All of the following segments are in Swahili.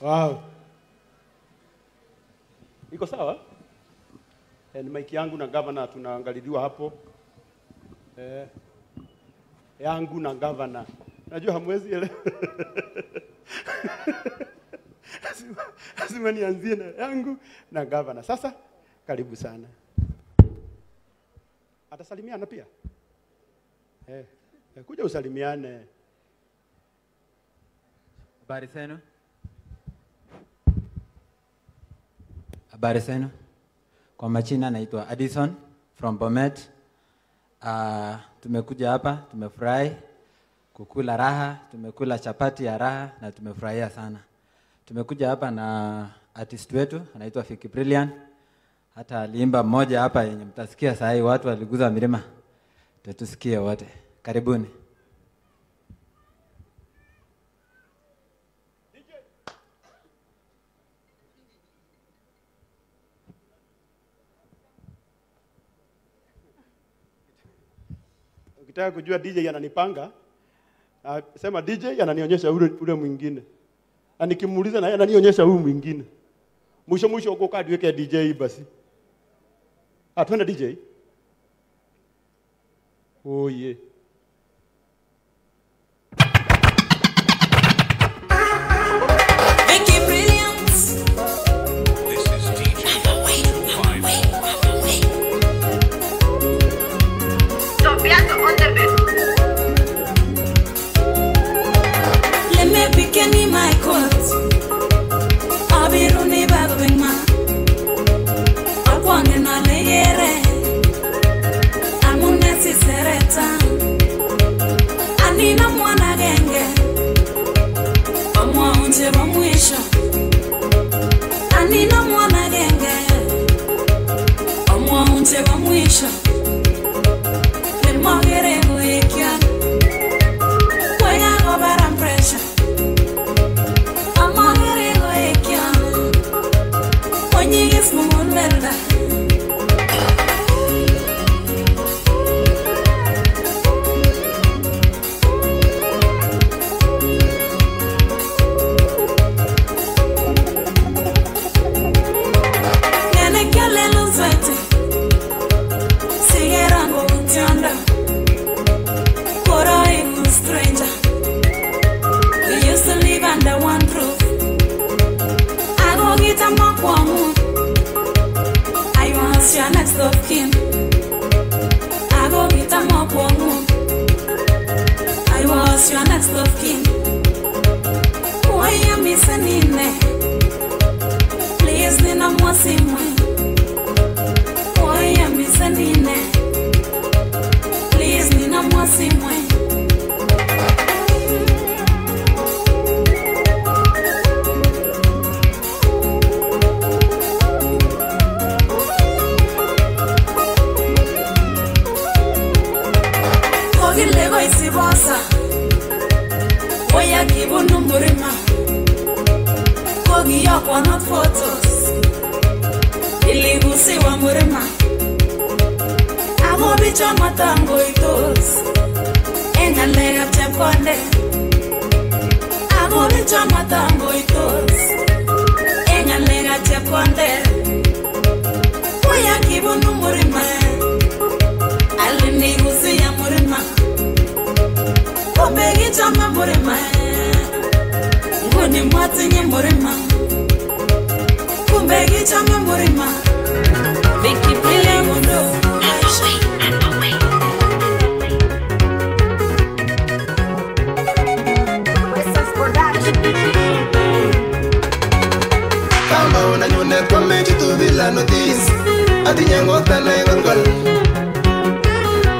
Wow. Iko sawa? Ni mic yangu na governor tunaangaliliwa hapo. Yangu na governor. Najua hamwezi ile. Lazima nianzie na yangu na governor. Sasa karibu sana. Atasalimiana pia? Kuja usalimiane. Habari zenu? Habari zenu? Kwa majina naitwa Addison from Bomet. Tumekuja hapa, tumefurahi kukula raha, tumekula chapati ya raha na tumefurahia sana. Tumekuja hapa na artist wetu anaitwa Fiki Brilliant. Hata aliimba mmoja hapa yenye mtasikia saa hii watu waliguza milima. Tutusikie wote. Karibuni. Ukitaka kujua DJ ananipanga, sema DJ ananionyesha ule mwingine. Na nikimuuliza na yeye ananionyesha huyu mwingine. Mwisho uko kadi weke DJ basi. Twende DJ. Oh yeah. Fiki Brilliant. This is DJ. Sofiato on the beat. Let me pick any my chords. I'll be running back with my. I'm walking on the air. I'm on that sereta. I need no one again. I'm on to the mwisho. I need no one again. I'm on to the mwisho. Magere kuikia Kwenya gobera pressure Amagere kuikia Kwenye gismu mulverda Nene kele luzwete Sigera ngutianda stranger. We used to live under one roof. I go get a mop one. I was your next of kin. I go get a mop one. I was your next of kin. Why you missing in there? Please, Nina Mosimwe. Why you missing in there? Please, Nina Mosimwe. Lego isibosa Oya kibunu murima Kogi yoko not photos Iligusi wa murima Amo bicho matango itos Enga lega chepkonde Amo bicho matango itos Enga lega chepkonde Oya kibunu murima Aliniigusi ya murima Kumbegi chama murima Nguni mwati nye murima Kumbegi chama murima Fiki Brilliant mundo Kama unanyone kome jitu bila notice Ati nyango tane gongol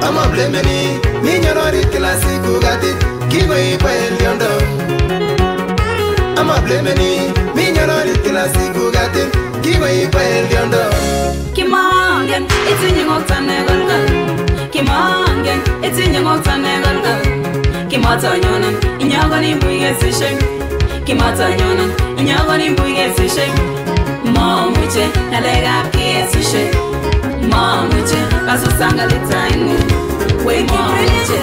Ama blemeni Minyorori kila siku gati Kiko ipa eliondo Ama blemeni Minyorori kila siku gati Kiko ipa eliondo Kimangen, iti nyingo tane gongol Kimangen, iti nyingo tane gongol Kimata nyonan, inyago ni mbuige sisheng Kimata nyonan, inyago ni mbuige sisheng Mamuche, nalega kie sisheng Mamuche, kaso sanga litainu We mamuche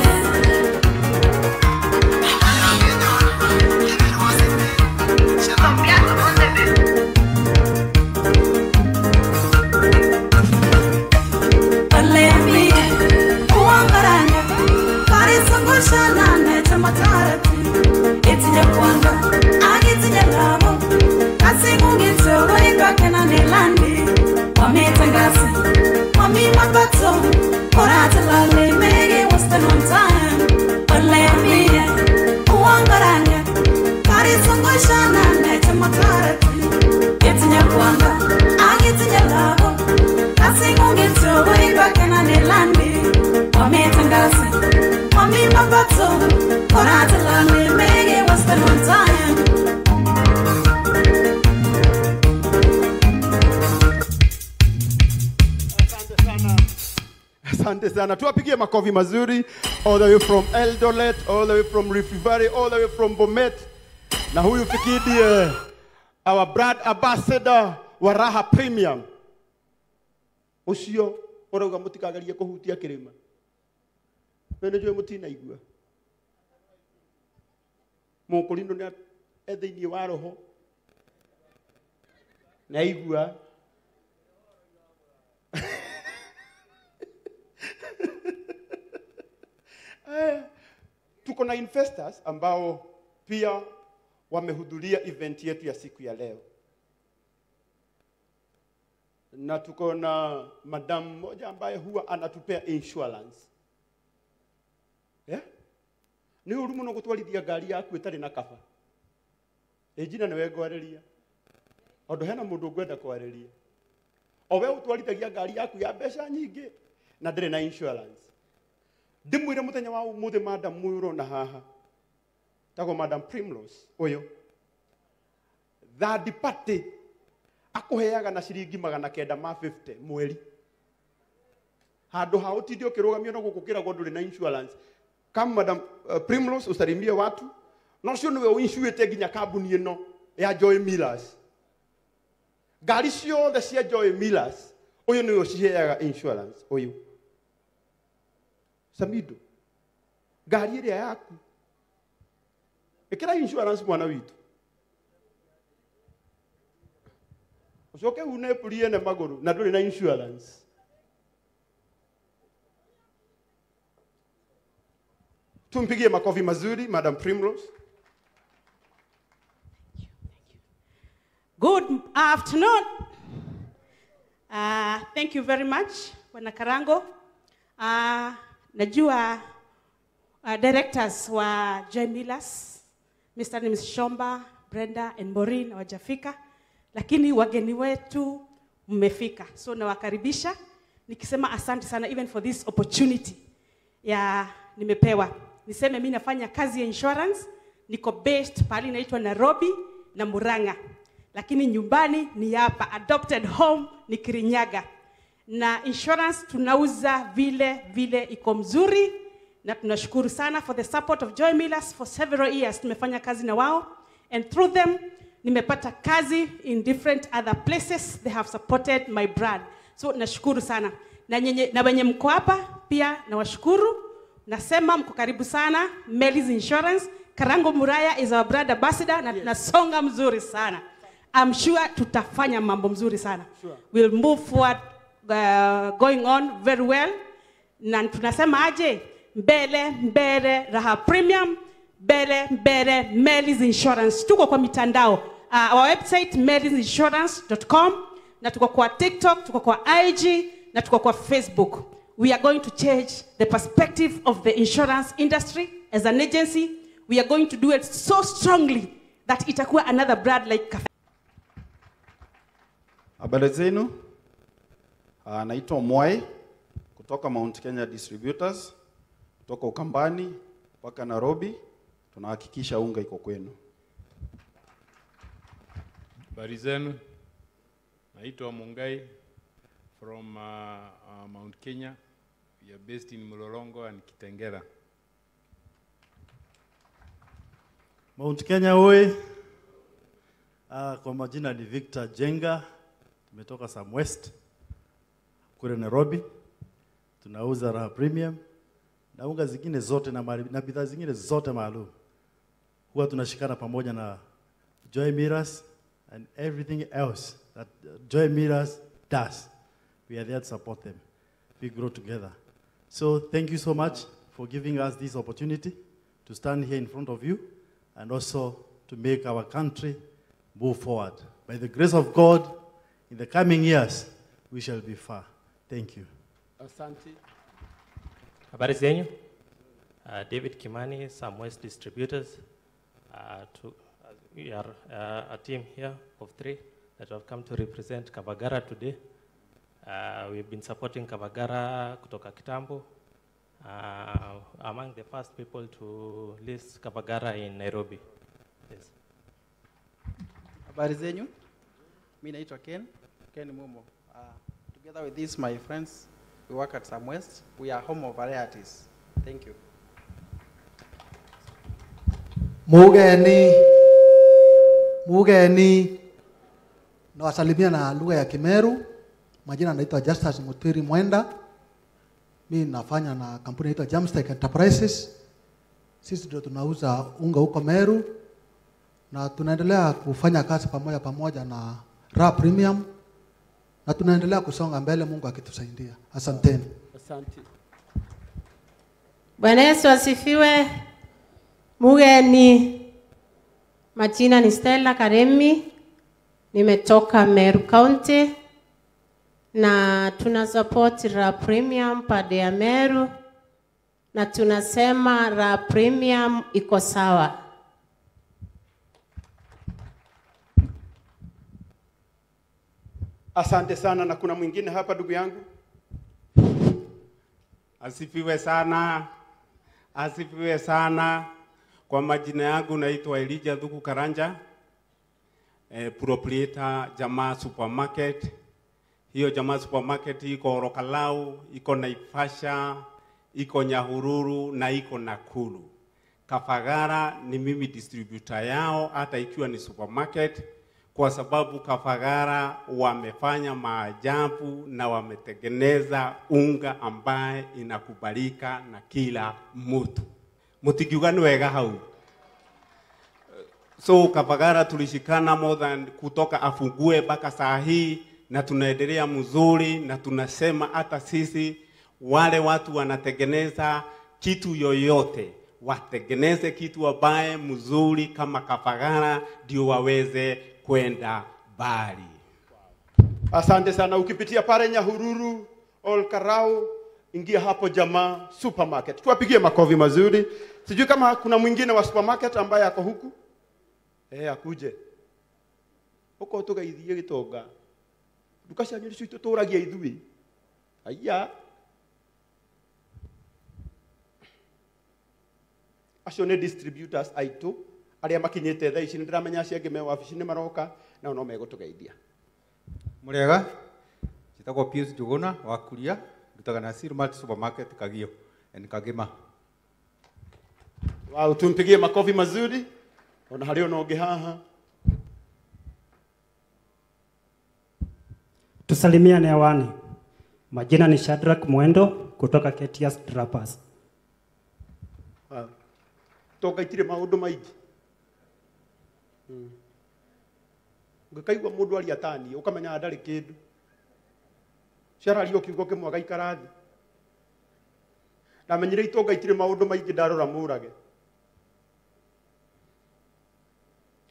Sofiato Shana, Neta Matara, getting your wanga, I get in your love. I sing on get your way back and I land me. I'm meeting Gassi, I'm in my battle, for I to land me, make it was the one time. Asante sana. Tuwapigie makofi mazuri all the way from Eldoret, all the way from Rift Valley, all the way from Bomet. Na huyu Fikidi our brand ambassador wa Raha Premium. Ucio urauga mutikagarie kuhutia kirima. Wene jwe mutina igua. Mukurindo ni ethiini wa roho. Na igua. Tuko na investors ambao pia wamehudhuria event yetu ya siku ya leo. Na tuko na madam mmoja ambaye huwa anatupea insurance. Ni urumu no gutwarithia ngari yaku itari na kaba. Ejina niwe ngwareria. Ondo hena mundu ngwenda kwareria. Owe utwarithagia ngari yaku ya mbeca nyingi na ndire na insurance. Ndimwire muthenya wa umuthe madam muiro na haha. Tago Madam Primrose uyu. Third party akuheaga na ciringi 950 mweri. Handu ha utindi ukirugamio no gukukira gondu na insurance. Kama Madam Primrose usalimie watu. No cio niwe uinsurete ginya kambuni ino ya Joy Millers. Gari ciothe cia Joy Millers uyu niwe uciheaga insurance uyu. Samido. Gari iria yaku. Ekira insurance mwana witu. Ucoke une pulie ne maguru na nduri na insurance. Tumpigie makofi mazuri Madam Primrose. Good afternoon. Thank you very much, Bwana Karango. Najua directors wa Joy Millers, Mr. and Ms. Shomba, Brenda and Maureen hawajafika, lakini wageni wetu mmefika. So nawakaribisha nikisema asante sana even for this opportunity ya nimepewa. Niseme mimi nafanya kazi ya insurance, niko based pale inaitwa Nairobi na Murang'a. Lakini nyumbani ni hapa, adopted home ni Kirinyaga. Na insurance tunauza vile iko mzuri na tunashukuru sana for the support of Joy Millers for several years. Tumefanya kazi na wao and through them nimepata kazi in different other places. They have supported my brand. So nashukuru sana. Na wenye mko hapa pia nawashukuru. Nasema mko karibu sana Melis Insurance. Karango Muraya is our brand ambassador na tunasonga mzuri sana. I'm sure tutafanya mambo mzuri sana. Sure. We'll move forward going on very well. Na tunasema aje mbele Raha Premium, mbele Melis Insurance. Tuko kwa mitandao. Our website melisinsurance.com, na tuko kwa TikTok, tuko kwa IG, na tuko kwa Facebook. We are going to change the perspective of the insurance industry as an agency. We are going to do it so strongly that itakuwa another brand like Cafe. Habari zenu. Naitwa Mwai kutoka Mount Kenya Distributors, kutoka Ukambani mpaka Nairobi. Tunahakikisha unga iko kwenu. Habari zenu. Naitwa Mungai from Mount Kenya. We are based in Mlolongo and Kitengela. Mount Kenya oye. Kwa majina ni Victor Jenga. Tumetoka Sam West kule Nairobi. Tunauza Raha Premium na unga zingine zote na bidhaa zingine zote maalum. Huwa tunashikana pamoja na Joy Millers and everything else that Joy Millers does. We are there to support them. We grow together. So thank you so much for giving us this opportunity to stand here in front of you and also to make our country move forward. By the grace of God, in the coming years, we shall be far. Thank you. Asante. Habari zenyu. David Kimani, Sam West Distributors. As you we are a team here of 3 that have come to represent Kavagara today. We've been supporting Kavagara kutoka kitambo. Among the first people to list Kavagara in Nairobi. Yes. Habari zenyu? Mimi naitwa Ken Mumo. Together with these my friends, we work at Sam West. We are home of varieties. Thank you. Mugeni nawasalimia na lugha ya Kimeru. Majina naitwa Justus Mutiri Mwenda. Mimi nafanya na kampuni inaitwa Jamstack Enterprises. Sisi ndio tunauza unga huko Meru na tunaendelea kufanya kazi pamoja na Raha Premium na tunaendelea kusonga mbele, Mungu akitusaidia. Asanteni. Asante. Bwana Yesu asifiwe. Mugeni, majina ni Stella Karemi, nimetoka Meru County na tuna support Raha Premium pade ya Meru na tunasema Raha Premium iko sawa. Asante sana, na kuna mwingine hapa ndugu yangu. Asifiwe sana. Asifiwe sana. Kwa majina yangu naitwa Elijah Thuku Karanja. Proprietor Jamaa Supermarket. Hiyo Jamaa Supermarket iko Orokalau, iko Naivasha, iko Nyahururu na iko Nakuru. Kavagara ni mimi distributor yao hata ikiwa ni supermarket, kwa sababu Kavagara wamefanya maajabu na wametengeneza unga ambaye inakubalika na kila mtu. Mutikiuga ni wega hau. So Kavagara tulishikana more than kutoka afungue mpaka saa hii na tunaendelea mzuri, na tunasema hata sisi wale watu wanatengeneza kitu yoyote watengeneze kitu ambaye mzuri kama Kavagara ndio waweze kwenda mbali. Asante sana. Ukipitia pale Nyahururu, Olkarau, ingia hapo Jamaa Supermarket. Tuwapigie makofi mazuri. Sijui kama kuna mwingine wa supermarket ambaye ako huku. Akuje. Huko tugaithie Gitonga. Dukasha nyiri citũ tũragia ithui. Aya. Acio nĩ distributors aitũ arĩa makinyĩte thaa ici. Nĩndĩramenya acio angĩ me wabici-inĩ maroka nao no megũtũgeithia. Murega, njĩtagwo Pius Njuguna wa Kuria, ndutaga na Silmart Supermarket Kagio and Kagima. Wow, tumpigie makofi mazuri. Ona harĩ ona ũngĩ haha. Tusalimiane hewani. Majina ni Shadrack Mwendo kutoka Ketias Drappers. Wow. Toka itire maũndũ maingĩ. Ngakaigua mũndũ aria tani, ũkamenya ndarĩ kĩndũ. Ciarario kiugo kĩmwe agaikara thĩ. Ndamenyire itonga itire maũndũ maingĩ ndarora Mũrage.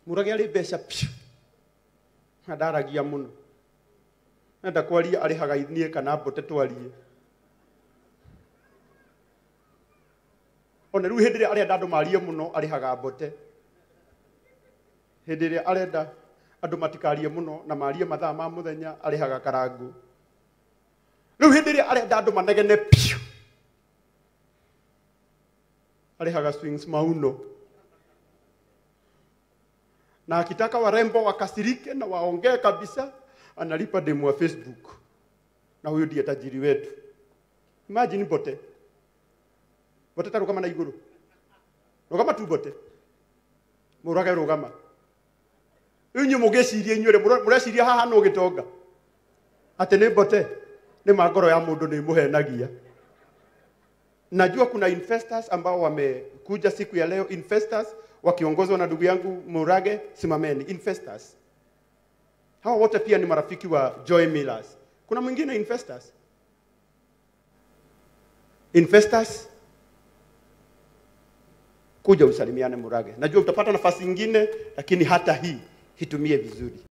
Mũrage arĩ mbeca piu. Na ndaragia mũno. Nenda kwaria arihaga ithnie kana mbote twarie. Ona rĩu hĩndĩ ĩrĩa arenda andũ marie mũno arihaga mbote. Hĩndĩ ĩrĩa arenda andũ matikarie mũno na marie mathaa ma mũthenya arihaga karangu. Rĩu hĩndĩ ĩrĩa arenda andũ manegene piu arihaga swings mauno. Na akitaka warembo wakasirike na waongee kabisa, analipa demu wa Facebook. Na huyo ndiye tajiri wetu. Imagine bote. Bote tarugama na iguru. Rugama tu bote. Mũrage rugama. Inyu mugeciria inyuere mureciria haha no Gitonga. Ate ni bote. Ni magoro ya mundu ni muhenagia. Najua kuna investors ambao wamekuja siku ya leo, investors wakiongozwa na ndugu yangu Murage, simameni investors. Hawa wote pia ni marafiki wa Joy Millers. Kuna mwingine investors? Investors, kuja usalimiane Murage. Najua utapata nafasi nyingine, lakini hata hii hitumie vizuri.